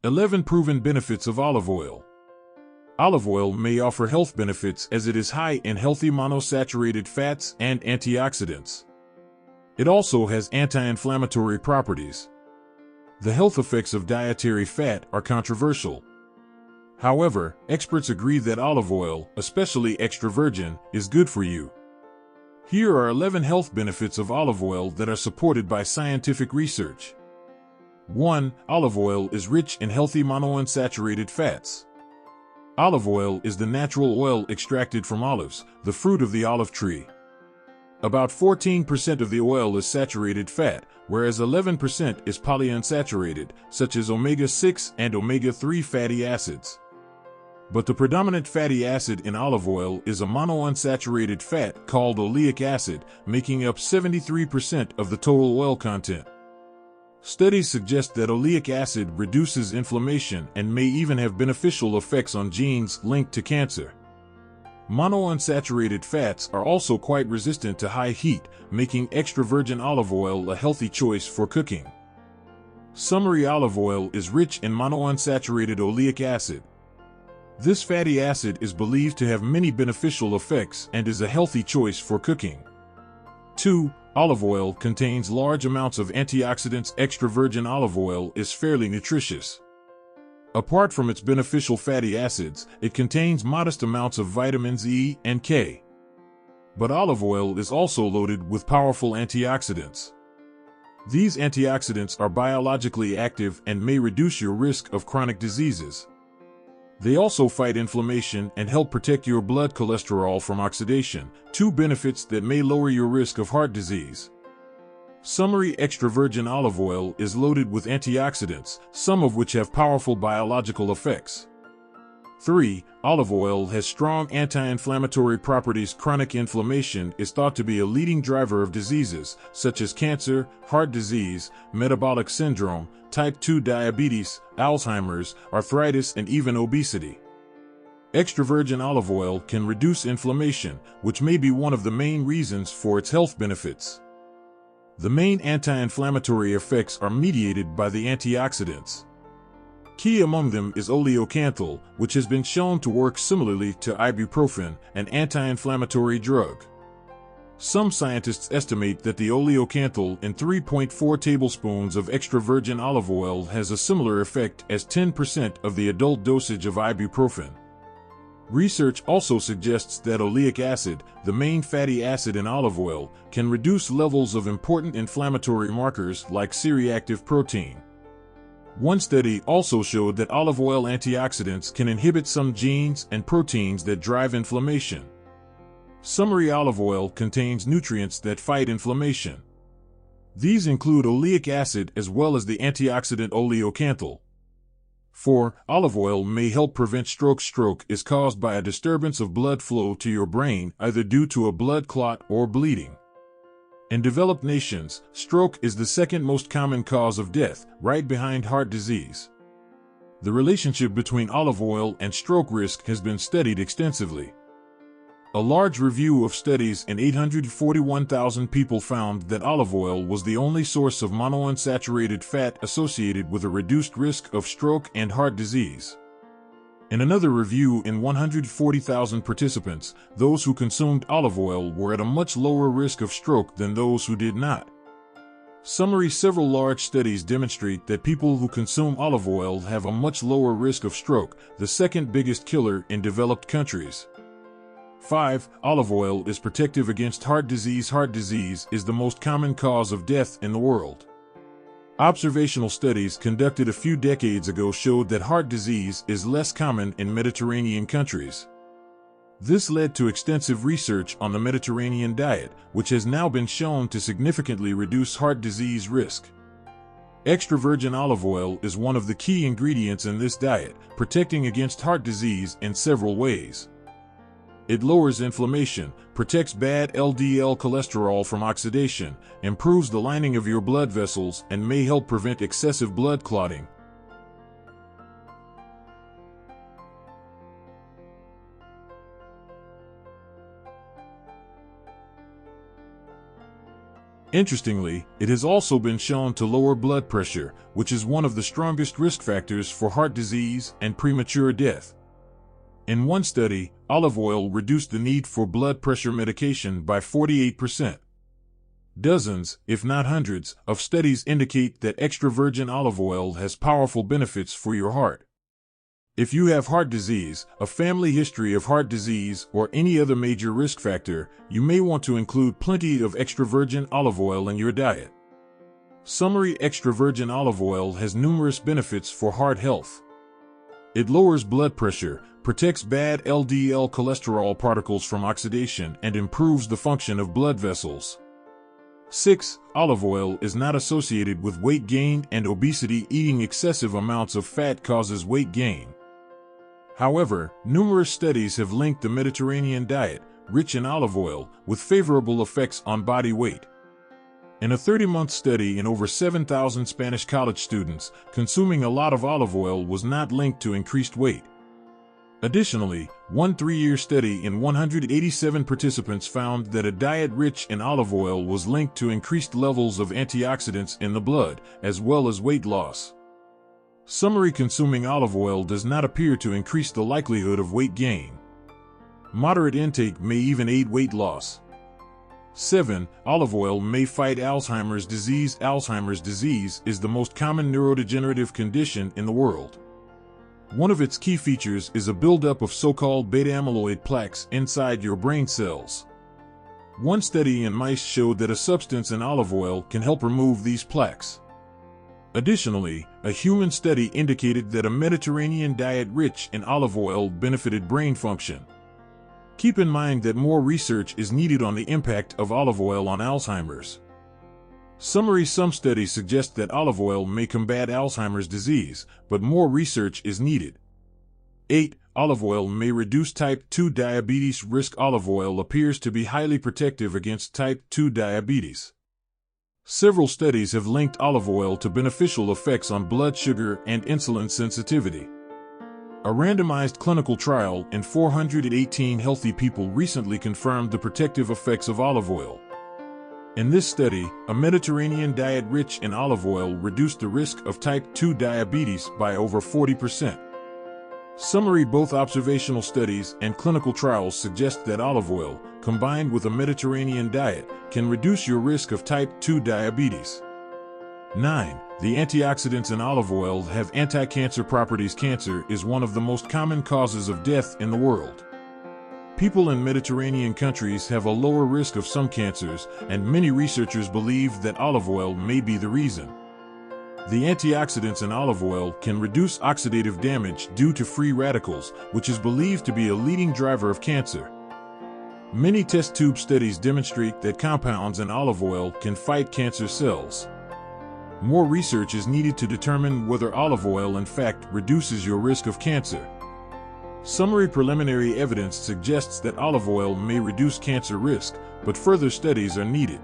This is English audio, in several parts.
11 Proven Benefits of Olive Oil. Olive oil may offer health benefits as it is high in healthy monosaturated fats and antioxidants. It also has anti-inflammatory properties. The health effects of dietary fat are controversial. However, experts agree that olive oil, especially extra virgin, is good for you. Here are 11 health benefits of olive oil that are supported by scientific research. 1. Olive oil is rich in healthy monounsaturated fats. Olive oil is the natural oil extracted from olives, the fruit of the olive tree. About 14% of the oil is saturated fat, whereas 11% is polyunsaturated, such as omega-6 and omega-3 fatty acids. But the predominant fatty acid in olive oil is a monounsaturated fat called oleic acid, making up 73% of the total oil content. Studies suggest that oleic acid reduces inflammation and may even have beneficial effects on genes linked to cancer. Monounsaturated fats are also quite resistant to high heat, making extra virgin olive oil a healthy choice for cooking. Summary: olive oil is rich in monounsaturated oleic acid. This fatty acid is believed to have many beneficial effects and is a healthy choice for cooking. 2. Olive oil contains large amounts of antioxidants. Extra virgin olive oil is fairly nutritious. Apart from its beneficial fatty acids, it contains modest amounts of vitamins E and K. But olive oil is also loaded with powerful antioxidants. These antioxidants are biologically active and may reduce your risk of chronic diseases. They also fight inflammation and help protect your blood cholesterol from oxidation, two benefits that may lower your risk of heart disease. Summary: extra virgin olive oil is loaded with antioxidants, some of which have powerful biological effects. 3. Olive oil has strong anti-inflammatory properties. Chronic inflammation is thought to be a leading driver of diseases such as cancer, heart disease, metabolic syndrome, type 2 diabetes, Alzheimer's, arthritis, and even obesity. Extra virgin olive oil can reduce inflammation, which may be one of the main reasons for its health benefits. The main anti-inflammatory effects are mediated by the antioxidants. Key among them is oleocanthal, which has been shown to work similarly to ibuprofen, an anti-inflammatory drug. Some scientists estimate that the oleocanthal in 3.4 tablespoons of extra virgin olive oil has a similar effect as 10% of the adult dosage of ibuprofen. Research also suggests that oleic acid, the main fatty acid in olive oil, can reduce levels of important inflammatory markers like C-reactive protein. One study also showed that olive oil antioxidants can inhibit some genes and proteins that drive inflammation. Summary: olive oil contains nutrients that fight inflammation. These include oleic acid as well as the antioxidant oleocanthal. 4. Olive oil may help prevent stroke. Stroke is caused by a disturbance of blood flow to your brain, either due to a blood clot or bleeding. In developed nations, stroke is the second most common cause of death, right behind heart disease. The relationship between olive oil and stroke risk has been studied extensively. A large review of studies in 841,000 people found that olive oil was the only source of monounsaturated fat associated with a reduced risk of stroke and heart disease. In another review in 140,000 participants, those who consumed olive oil were at a much lower risk of stroke than those who did not. Summary: several large studies demonstrate that people who consume olive oil have a much lower risk of stroke, the second biggest killer in developed countries. 5. Olive oil is protective against heart disease. Heart disease is the most common cause of death in the world. Observational studies conducted a few decades ago showed that heart disease is less common in Mediterranean countries. This led to extensive research on the Mediterranean diet, which has now been shown to significantly reduce heart disease risk. Extra virgin olive oil is one of the key ingredients in this diet, protecting against heart disease in several ways. It lowers inflammation, protects bad LDL cholesterol from oxidation, improves the lining of your blood vessels, and may help prevent excessive blood clotting. Interestingly, it has also been shown to lower blood pressure, which is one of the strongest risk factors for heart disease and premature death. In one study, olive oil reduced the need for blood pressure medication by 48%. Dozens, if not hundreds, of studies indicate that extra virgin olive oil has powerful benefits for your heart. If you have heart disease, a family history of heart disease, or any other major risk factor, you may want to include plenty of extra virgin olive oil in your diet. Summary: extra virgin olive oil has numerous benefits for heart health. It lowers blood pressure, protects bad LDL cholesterol particles from oxidation, and improves the function of blood vessels. 6. Olive oil is not associated with weight gain and obesity. Eating excessive amounts of fat causes weight gain. However, numerous studies have linked the Mediterranean diet, rich in olive oil, with favorable effects on body weight. In a 30-month study in over 7,000 Spanish college students, consuming a lot of olive oil was not linked to increased weight. Additionally, one 3-year study in 187 participants found that a diet rich in olive oil was linked to increased levels of antioxidants in the blood, as well as weight loss. Summary: consuming olive oil does not appear to increase the likelihood of weight gain. Moderate intake may even aid weight loss. 7. Olive oil may fight Alzheimer's disease. Alzheimer's disease is the most common neurodegenerative condition in the world. One of its key features is a buildup of so-called beta-amyloid plaques inside your brain cells. One study in mice showed that a substance in olive oil can help remove these plaques. Additionally, a human study indicated that a Mediterranean diet rich in olive oil benefited brain function. Keep in mind that more research is needed on the impact of olive oil on Alzheimer's. Summary: some studies suggest that olive oil may combat Alzheimer's disease, but more research is needed. 8. Olive oil may reduce type 2 diabetes risk. Olive oil appears to be highly protective against type 2 diabetes. Several studies have linked olive oil to beneficial effects on blood sugar and insulin sensitivity. A randomized clinical trial in 418 healthy people recently confirmed the protective effects of olive oil. In this study, a Mediterranean diet rich in olive oil reduced the risk of type 2 diabetes by over 40%. Summary: both observational studies and clinical trials suggest that olive oil, combined with a Mediterranean diet, can reduce your risk of type 2 diabetes. 9. The antioxidants in olive oil have anti-cancer properties. Cancer is one of the most common causes of death in the world. People in Mediterranean countries have a lower risk of some cancers, and many researchers believe that olive oil may be the reason. The antioxidants in olive oil can reduce oxidative damage due to free radicals, which is believed to be a leading driver of cancer. Many test tube studies demonstrate that compounds in olive oil can fight cancer cells. More research is needed to determine whether olive oil in fact reduces your risk of cancer. Summary: preliminary evidence suggests that olive oil may reduce cancer risk, but further studies are needed.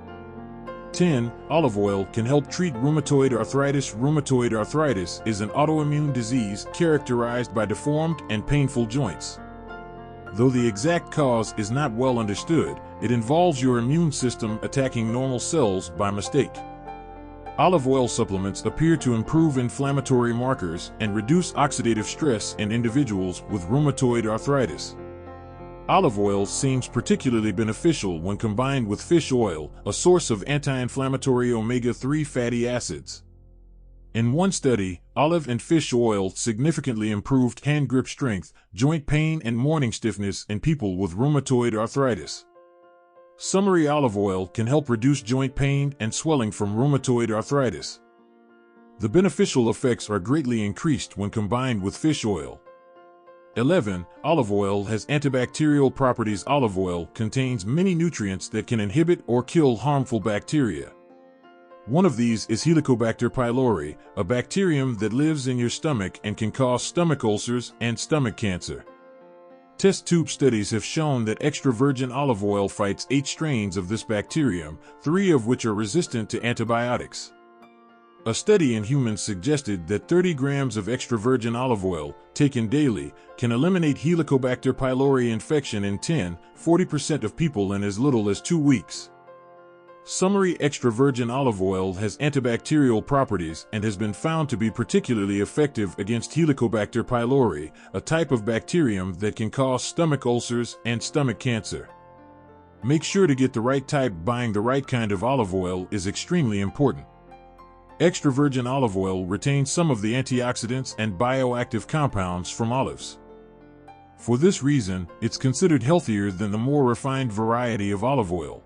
10. Olive oil can help treat rheumatoid arthritis. Rheumatoid arthritis is an autoimmune disease characterized by deformed and painful joints. Though the exact cause is not well understood, it involves your immune system attacking normal cells by mistake. Olive oil supplements appear to improve inflammatory markers and reduce oxidative stress in individuals with rheumatoid arthritis. Olive oil seems particularly beneficial when combined with fish oil, a source of anti-inflammatory omega-3 fatty acids. In one study, olive and fish oil significantly improved hand grip strength, joint pain, and morning stiffness in people with rheumatoid arthritis. Summary: olive oil can help reduce joint pain and swelling from rheumatoid arthritis. The beneficial effects are greatly increased when combined with fish oil. 11. Olive oil has antibacterial properties. Olive oil contains many nutrients that can inhibit or kill harmful bacteria. One of these is Helicobacter pylori, a bacterium that lives in your stomach and can cause stomach ulcers and stomach cancer. Test tube studies have shown that extra virgin olive oil fights 8 strains of this bacterium, 3 of which are resistant to antibiotics. A study in humans suggested that 30 grams of extra virgin olive oil, taken daily, can eliminate Helicobacter pylori infection in 40% of people in as little as 2 weeks. Summary: extra virgin olive oil has antibacterial properties and has been found to be particularly effective against Helicobacter pylori, a type of bacterium that can cause stomach ulcers and stomach cancer. Make sure to get the right type. Buying the right kind of olive oil is extremely important. Extra virgin olive oil retains some of the antioxidants and bioactive compounds from olives. For this reason, it's considered healthier than the more refined variety of olive oil.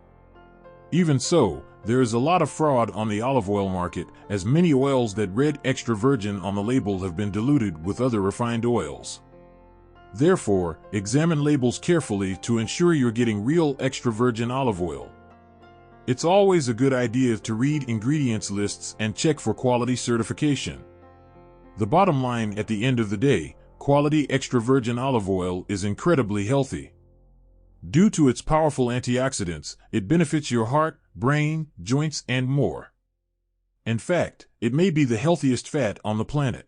Even so, there is a lot of fraud on the olive oil market, as many oils that read extra virgin on the label have been diluted with other refined oils. Therefore, examine labels carefully to ensure you're getting real extra virgin olive oil. It's always a good idea to read ingredients lists and check for quality certification. The bottom line at the end of the day, quality extra virgin olive oil is incredibly healthy. Due to its powerful antioxidants, it benefits your heart, brain, joints, and more. In fact, it may be the healthiest fat on the planet.